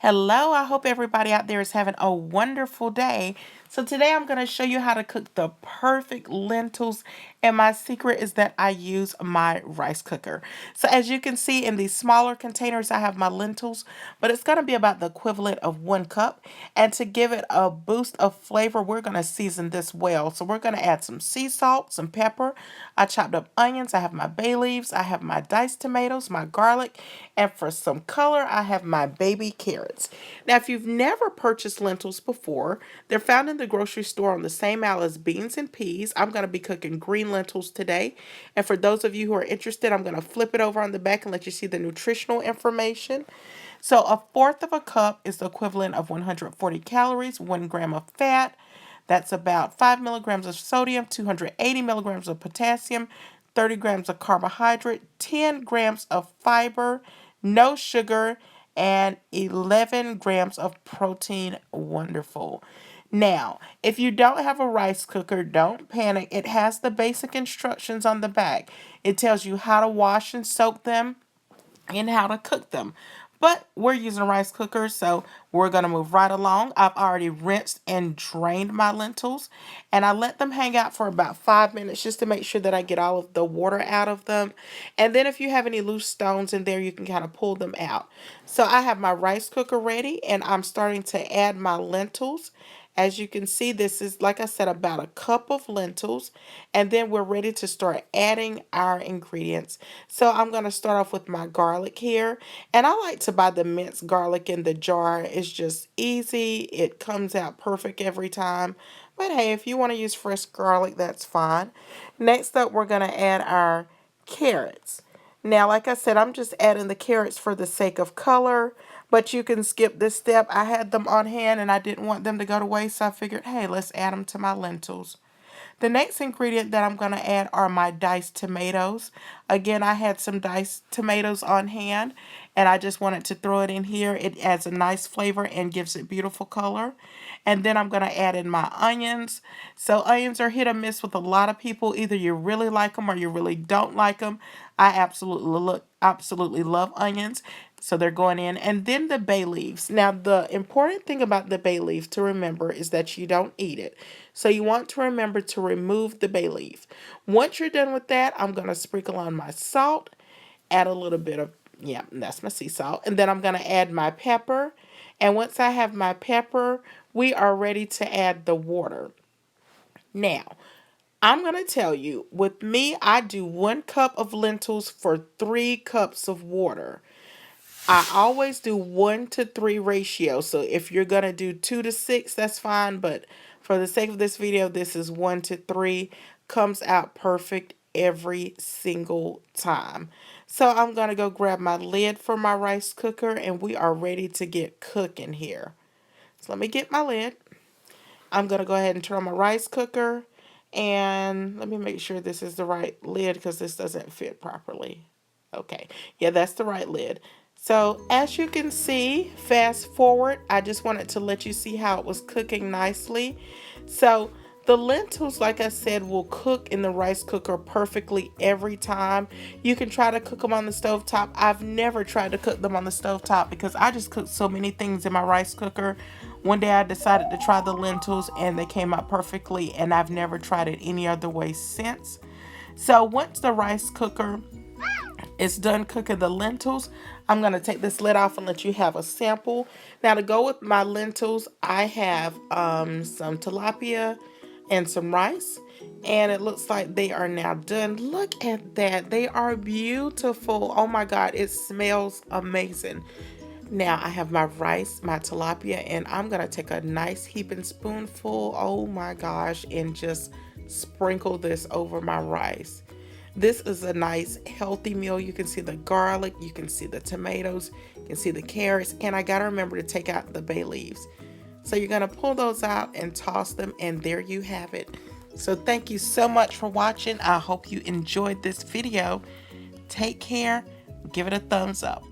Hello, I hope everybody out there is having a wonderful day. So today I'm going to show you how to cook the perfect lentils, and my secret is that I use my rice cooker. So as you can see in these smaller containers I have my lentils, but it's going to be about the equivalent of 1 cup. And to give it a boost of flavor, we're going to season this well. So we're going to add some sea salt, some pepper. I chopped up onions, I have my bay leaves, I have my diced tomatoes, my garlic, and for some color I have my baby carrots. Now if you've never purchased lentils before, they're found in the grocery store on the same aisle as beans and peas. I'm going to be cooking green lentils today. And for those of you who are interested, I'm going to flip it over on the back and let you see the nutritional information. So a fourth of a cup is the equivalent of 140 calories, 1 gram of fat. That's about 5 milligrams of sodium, 280 milligrams of potassium, 30 grams of carbohydrate, 10 grams of fiber, no sugar, and 11 grams of protein. Wonderful. Now, if you don't have a rice cooker, don't panic. It has the basic instructions on the back. It tells you how to wash and soak them and how to cook them. But we're using a rice cooker, so we're going to move right along. I've already rinsed and drained my lentils, and I let them hang out for about 5 minutes just to make sure that I get all of the water out of them. And then if you have any loose stones in there, you can kind of pull them out. So I have my rice cooker ready, and I'm starting to add my lentils. As you can see, this is, like I said, about a cup of lentils. And then we're ready to start adding our ingredients. So I'm going to start off with my garlic here. And I like to buy the minced garlic in the jar. It's just easy. It comes out perfect every time. But hey, if you want to use fresh garlic, that's fine. Next up, we're going to add our carrots. Now, like I said, I'm just adding the carrots for the sake of color, but you can skip this step. I had them on hand and I didn't want them to go to waste, so I figured, hey, let's add them to my lentils. The next ingredient that I'm going to add are my diced tomatoes. Again, I had some diced tomatoes on hand, and I just wanted to throw it in here. It adds a nice flavor and gives it beautiful color. And then I'm going to add in my onions. So onions are hit or miss with a lot of people. Either you really like them or you really don't like them. I absolutely love onions. So they're going in. And then the bay leaves. Now, the important thing about the bay leaf to remember is that you don't eat it. So you want to remember to remove the bay leaf. Once you're done with that, I'm going to sprinkle on my salt, add a little bit of, yeah, that's my sea salt. And then I'm going to add my pepper. And once I have my pepper, we are ready to add the water. Now, I'm going to tell you, with me, I do 1 cup of lentils for 3 cups of water. I always do 1-to-3 ratio. So if you're going to do 2-to-6, that's fine. But for the sake of this video, this is 1-to-3. Comes out perfect every single time. So I'm going to go grab my lid for my rice cooker, and we are ready to get cooking here. So let me get my lid. I'm going to go ahead and turn on my rice cooker. And let me make sure this is the right lid because this doesn't fit properly. Okay, yeah, that's the right lid. So as you can see, fast forward, I just wanted to let you see how it was cooking nicely. So the lentils, like I said, will cook in the rice cooker perfectly every time. You can try to cook them on the stovetop. I've never tried to cook them on the stovetop because I just cook so many things in my rice cooker. One day I decided to try the lentils and they came out perfectly, and I've never tried it any other way since. So once the rice cooker is done cooking the lentils, I'm going to take this lid off and let you have a sample. Now to go with my lentils, I have some tilapia and some rice, and it looks like they are now done. Look at that. They are beautiful. Oh my God, it smells amazing. Now I have my rice, my tilapia, and I'm going to take a nice heaping spoonful, oh my gosh, and just sprinkle this over my rice. This is a nice healthy meal. You can see the garlic, you can see the tomatoes, you can see the carrots, and I got to remember to take out the bay leaves. So you're going to pull those out and toss them, and there you have it. So thank you so much for watching. I hope you enjoyed this video. Take care. Give it a thumbs up.